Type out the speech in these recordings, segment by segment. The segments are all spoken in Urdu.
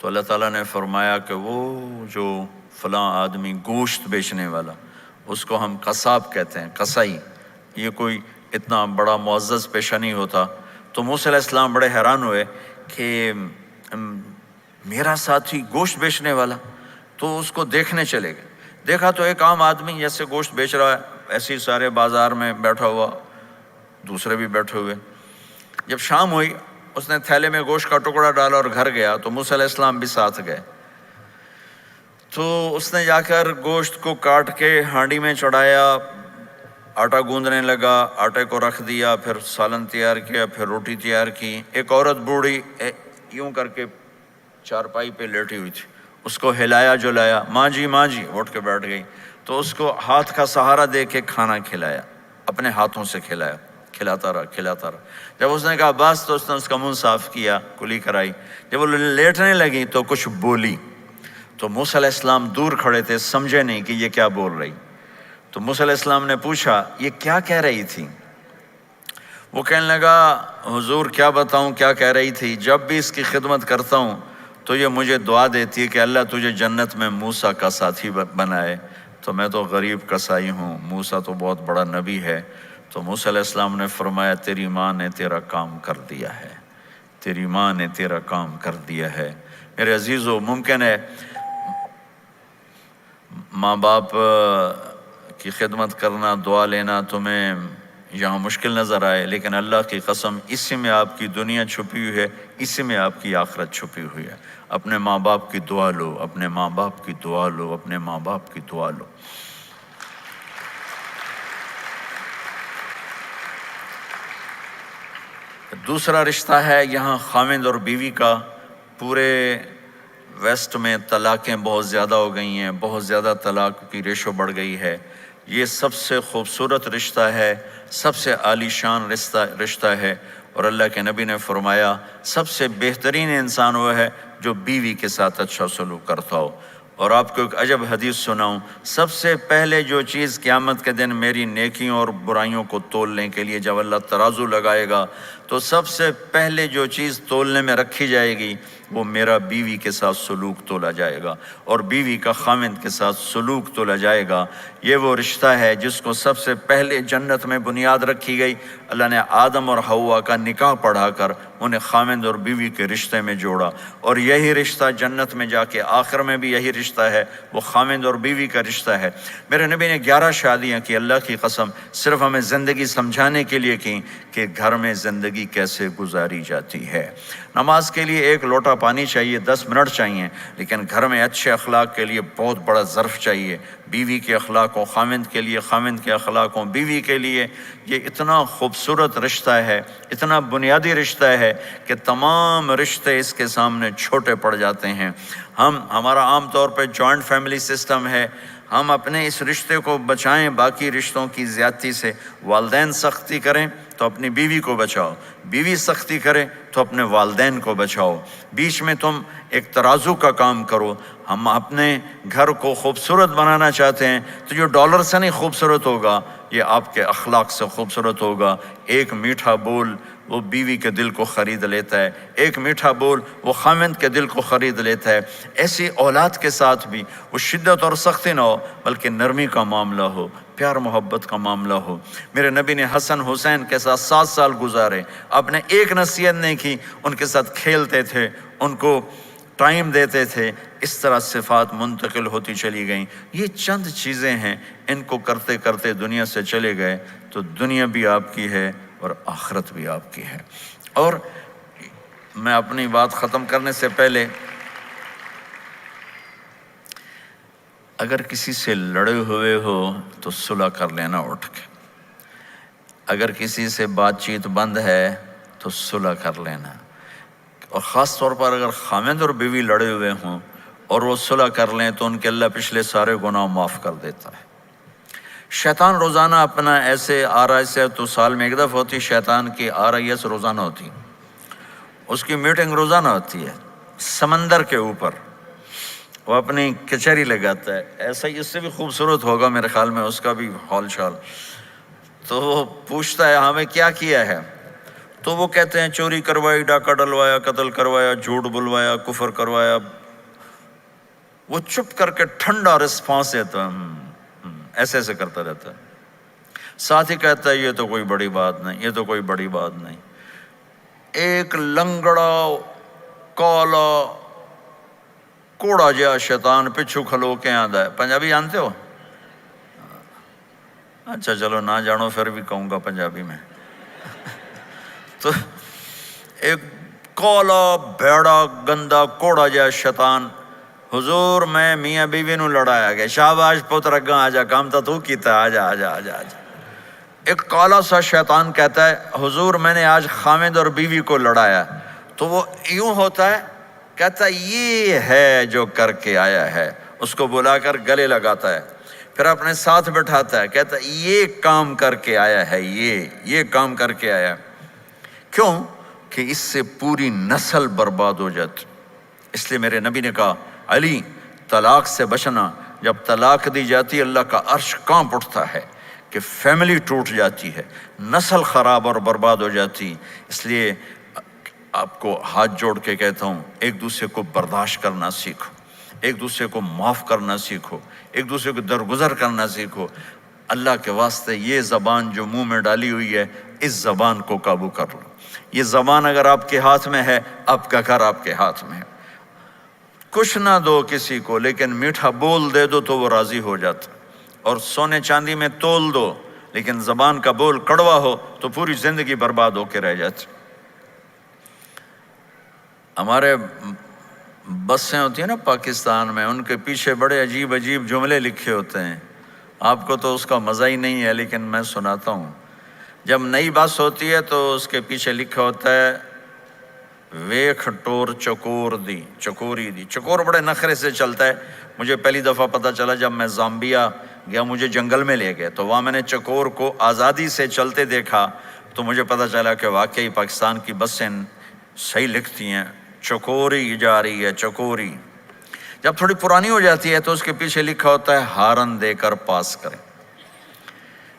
تو اللہ تعالیٰ نے فرمایا کہ وہ جو فلاں آدمی گوشت بیچنے والا، اس کو ہم قصاب کہتے ہیں، قصائی، یہ کوئی اتنا بڑا معزز پیشہ نہیں ہوتا۔ تو موسیٰ علیہ السلام بڑے حیران ہوئے کہ میرا ساتھی گوشت بیچنے والا، تو اس کو دیکھنے چلے گئے۔ دیکھا تو ایک عام آدمی جیسے گوشت بیچ رہا ہے، ایسے ہی سارے بازار میں بیٹھا ہوا، دوسرے بھی بیٹھے ہوئے۔ جب شام ہوئی، اس نے تھیلے میں گوشت کا ٹکڑا ڈالا اور گھر گیا، تو موسیٰ علیہ السلام بھی ساتھ گئے۔ تو اس نے جا کر گوشت کو کاٹ کے ہانڈی میں چڑھایا، آٹا گوندنے لگا، آٹے کو رکھ دیا، پھر سالن تیار کیا، پھر روٹی تیار کی۔ ایک عورت بوڑھی یوں کر کے چارپائی پہ لیٹی ہوئی تھی، اس کو ہلایا جلایا، ماں جی ماں جی، اٹھ کے بیٹھ گئی۔ تو اس کو ہاتھ کا سہارا دے کے کھانا کھلایا، اپنے ہاتھوں سے کھلایا، کھلاتا رہا۔ جب اس نے کہا بس، تو اس نے اس کا منہ صاف کیا، کلی کرائی۔ جب وہ لیٹنے لگی تو کچھ بولی، تو موسیٰ علیہ السلام دور کھڑے تھے، سمجھے نہیں کہ یہ کیا بول رہی۔ تو موسیٰ علیہ السلام نے پوچھا یہ کیا کہہ رہی تھی؟ وہ کہنے لگا حضور کیا بتاؤں کیا کہہ رہی تھی، جب بھی اس کی خدمت کرتا ہوں تو یہ مجھے دعا دیتی ہے کہ اللہ تجھے جنت میں موسیٰ کا ساتھی بنائے۔ تو میں تو غریب کسائی ہوں، موسیٰ تو بہت بڑا نبی ہے۔ تو موسیٰ علیہ السلام نے فرمایا تیری ماں نے تیرا کام کر دیا ہے، تیری ماں نے تیرا کام کر دیا ہے۔ میرے عزیزو، ممکن ہے ماں باپ کی خدمت کرنا، دعا لینا تمہیں یہاں مشکل نظر آئے، لیکن اللہ کی قسم اسی میں آپ کی دنیا چھپی ہوئی ہے، اسی میں آپ کی آخرت چھپی ہوئی ہے۔ اپنے ماں باپ کی دعا لو، اپنے ماں باپ کی دعا لو، اپنے ماں باپ کی دعا لو۔ دوسرا رشتہ ہے یہاں خاوند اور بیوی کا۔ پورے ویسٹ میں طلاقیں بہت زیادہ ہو گئی ہیں، بہت زیادہ طلاق کی ریشو بڑھ گئی ہے۔ یہ سب سے خوبصورت رشتہ ہے، سب سے عالی شان رشتہ ہے، اور اللہ کے نبی نے فرمایا سب سے بہترین انسان وہ ہے جو بیوی کے ساتھ اچھا سلوک کرتا ہو۔ اور آپ کو ایک عجب حدیث سناؤں، سب سے پہلے جو چیز قیامت کے دن میری نیکیوں اور برائیوں کو تولنے کے لیے جب اللہ ترازو لگائے گا، تو سب سے پہلے جو چیز تولنے میں رکھی جائے گی وہ میرا بیوی کے ساتھ سلوک تولا جائے گا، اور بیوی کا خاوند کے ساتھ سلوک تولا جائے گا۔ یہ وہ رشتہ ہے جس کو سب سے پہلے جنت میں بنیاد رکھی گئی۔ اللہ نے آدم اور حوا کا نکاح پڑھا کر انہیں خاوند اور بیوی کے رشتے میں جوڑا، اور یہی رشتہ جنت میں جا کے آخر میں بھی یہی رشتہ ہے، وہ خاوند اور بیوی کا رشتہ ہے۔ میرے نبی نے 11 شادیاں کی، اللہ کی قسم صرف ہمیں زندگی سمجھانے کے لیے کی کہ گھر میں زندگی کیسے گزاری جاتی ہے۔ نماز کے لیے ایک لوٹا پانی چاہیے، 10 منٹ چاہیے، لیکن گھر میں اچھے اخلاق کے لیے بہت بڑا ظرف چاہیے۔ بیوی کے اخلاق ہوں خاوند کے لیے، خاوند کے اخلاق ہوں بیوی کے لیے۔ یہ اتنا خوبصورت رشتہ ہے، اتنا بنیادی رشتہ ہے کہ تمام رشتے اس کے سامنے چھوٹے پڑ جاتے ہیں۔ ہمارا عام طور پہ جوائنٹ فیملی سسٹم ہے، ہم اپنے اس رشتے کو بچائیں باقی رشتوں کی زیادتی سے۔ والدین سختی کریں تو اپنی بیوی کو بچاؤ، بیوی سختی کرے تو اپنے والدین کو بچاؤ، بیچ میں تم ایک ترازو کا کام کرو۔ ہم اپنے گھر کو خوبصورت بنانا چاہتے ہیں تو جو ڈالر سے نہیں خوبصورت ہوگا، یہ آپ کے اخلاق سے خوبصورت ہوگا۔ ایک میٹھا بول وہ بیوی کے دل کو خرید لیتا ہے، ایک میٹھا بول وہ خاوند کے دل کو خرید لیتا ہے۔ ایسی اولاد کے ساتھ بھی وہ شدت اور سختی نہ ہو، بلکہ نرمی کا معاملہ ہو، پیار محبت کا معاملہ ہو۔ میرے نبی نے حسن حسین کے ساتھ 7 سال گزارے، آپ نے ایک نصیحت نہیں کی، ان کے ساتھ کھیلتے تھے، ان کو ٹائم دیتے تھے۔ اس طرح صفات منتقل ہوتی چلی گئیں۔ یہ چند چیزیں ہیں، ان کو کرتے کرتے دنیا سے چلے گئے تو دنیا بھی آپ کی ہے اور آخرت بھی آپ کی ہے۔ اور میں اپنی بات ختم کرنے سے پہلے، اگر کسی سے لڑے ہوئے ہو تو صلح کر لینا اٹھ کے، اگر کسی سے بات چیت بند ہے تو صلح کر لینا، اور خاص طور پر اگر خاوند اور بیوی لڑے ہوئے ہوں اور وہ صلح کر لیں تو ان کے اللہ پچھلے سارے گناہ معاف کر دیتا ہے۔ شیطان روزانہ اپنا ایسے RIS ہے تو سال میں ایک دفعہ ہوتی، شیطان کی RIS روزانہ ہوتی، اس کی میٹنگ روزانہ ہوتی ہے سمندر کے اوپر، وہ اپنی کچہری لگاتا ہے، ایسا ہی اس سے بھی خوبصورت ہوگا میرے خیال میں اس کا بھی حال چال۔ تو وہ پوچھتا ہے ہمیں کیا کیا ہے؟ تو وہ کہتے ہیں چوری کروائی، ڈاکہ ڈلوایا، قتل کروایا، جھوٹ بلوایا، کفر کروایا، وہ چپ کر کے ٹھنڈا رسپانس دیتا ہے، ایسے ایسے کرتا رہتا ہے، ساتھ ہی کہتا ہے یہ تو کوئی بڑی بات نہیں، یہ تو کوئی بڑی بات نہیں۔ ایک لنگڑا کالا کوڑا جہا شیطان پچھو کھلو کے آندا ہے، پنجابی جانتے ہو؟ اچھا چلو نہ جانو پھر بھی کہوں گا پنجابی میں۔ تو ایک کالا بھیڑا گندا کوڑا جہا شیطان، حضور میں میاں بیوی نو لڑایا گیا، شاباش پتر اگاں آجا، کام تو کیتا، آجا آجا آجا آجا۔ ایک کالا سا شیطان کہتا ہے حضور میں نے آج خاوند اور بیوی کو لڑایا، تو وہ یوں ہوتا ہے، کہتا ہے یہ ہے جو کر کے آیا ہے، اس کو بلا کر گلے لگاتا ہے، پھر اپنے ساتھ بٹھاتا ہے، کہتا ہے یہ کام کر کے آیا ہے، یہ کام کر کے آیا ہے۔ کیوں؟ کہ اس سے پوری نسل برباد ہو جاتی۔ اس لیے میرے نبی نے کہا علی طلاق سے بچنا، جب طلاق دی جاتی اللہ کا عرش کانپ اٹھتا ہے کہ فیملی ٹوٹ جاتی ہے، نسل خراب اور برباد ہو جاتی۔ اس لیے آپ کو ہاتھ جوڑ کے کہتا ہوں ایک دوسرے کو برداشت کرنا سیکھو، ایک دوسرے کو معاف کرنا سیکھو، ایک دوسرے کو درگزر کرنا سیکھو۔ اللہ کے واسطے یہ زبان جو منہ میں ڈالی ہوئی ہے، اس زبان کو قابو کر لو۔ یہ زبان اگر آپ کے ہاتھ میں ہے، آپ کا گھر آپ کے ہاتھ میں ہے۔ کچھ نہ دو کسی کو، لیکن میٹھا بول دے دو تو وہ راضی ہو جاتا، اور سونے چاندی میں تول دو لیکن زبان کا بول کڑوا ہو تو پوری زندگی برباد ہو کے رہ جاتی۔ ہمارے بسیں ہوتی ہیں نا پاکستان میں، ان کے پیچھے بڑے عجیب عجیب جملے لکھے ہوتے ہیں، آپ کو تو اس کا مزہ ہی نہیں ہے لیکن میں سناتا ہوں۔ جب نئی بس ہوتی ہے تو اس کے پیچھے لکھا ہوتا ہے ویکھ ٹور چکور دی، چکوری دی۔ چکور بڑے نخرے سے چلتا ہے، مجھے پہلی دفعہ پتہ چلا جب میں زامبیا گیا، مجھے جنگل میں لے گئے تو وہاں میں نے چکور کو آزادی سے چلتے دیکھا، تو مجھے پتہ چلا کہ واقعی پاکستان کی بسیں صحیح لکھتی ہیں، چکوری جا رہی ہے، چکوری۔ جب تھوڑی پرانی ہو جاتی ہے تو اس کے پیچھے لکھا ہوتا ہے ہارن دے کر پاس کریں۔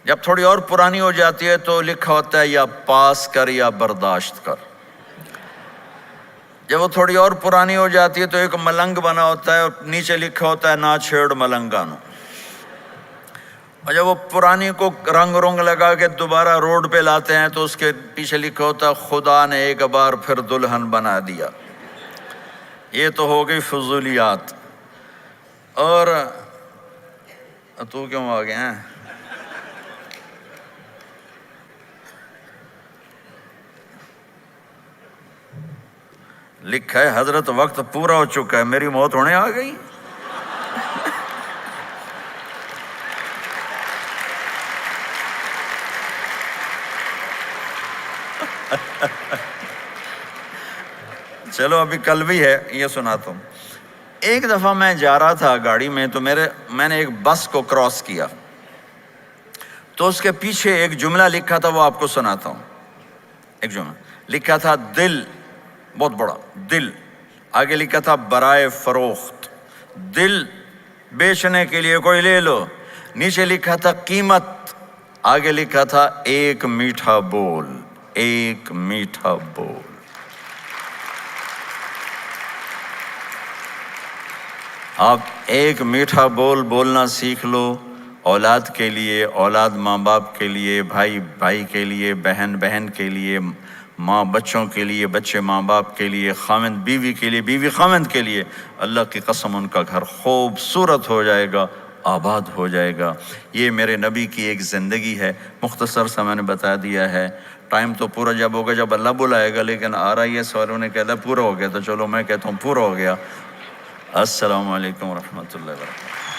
جب تھوڑی اور پرانی ہو جاتی ہے تو لکھا ہوتا ہے یا پاس کر یا برداشت کر۔ جب وہ تھوڑی اور پرانی ہو جاتی ہے تو ایک ملنگ بنا ہوتا ہے اور نیچے لکھا ہوتا ہے نہ چھیڑ ملنگانو۔ اور جب وہ پرانی کو رنگ رنگ لگا کے دوبارہ روڈ پہ لاتے ہیں تو اس کے پیچھے لکھا ہوتا ہے خدا نے ایک بار پھر دلہن بنا دیا۔ یہ تو ہو گئی فضولیات۔ اور تو کیوں آ گئے ہیں؟ لکھا ہے حضرت وقت پورا ہو چکا ہے، میری موت ہونے آ گئی۔ چلو ابھی کل بھی ہے، یہ سناتا ہوں۔ ایک دفعہ میں جا رہا تھا گاڑی میں تو میں نے ایک بس کو کراس کیا تو اس کے پیچھے ایک جملہ لکھا تھا، وہ آپ کو سناتا ہوں۔ ایک جملہ لکھا تھا دل، بہت بڑا دل، آگے لکھا تھا برائے فروخت، دل بیچنے کے لیے کوئی لے لو، نیچے لکھا تھا قیمت، آگے لکھا تھا ایک میٹھا بول، ایک میٹھا بول۔ آپ ایک میٹھا بول بولنا سیکھ لو، اولاد کے لیے، اولاد ماں باپ کے لیے، بھائی بھائی کے لیے، بہن بہن کے لیے، ماں بچوں کے لیے، بچے ماں باپ کے لیے، خاوند بیوی کے لیے، بیوی خاوند کے لیے۔ اللہ کی قسم ان کا گھر خوبصورت ہو جائے گا، آباد ہو جائے گا۔ یہ میرے نبی کی ایک زندگی ہے، مختصر سا میں نے بتا دیا ہے۔ ٹائم تو پورا جب ہوگا جب اللہ بلائے گا، لیکن آ رہا یہ سوالوں نے کہتا پورا ہو گیا، تو چلو میں کہتا ہوں پورا ہو گیا۔ السلام علیکم ورحمۃ اللہ وبرکاتہ۔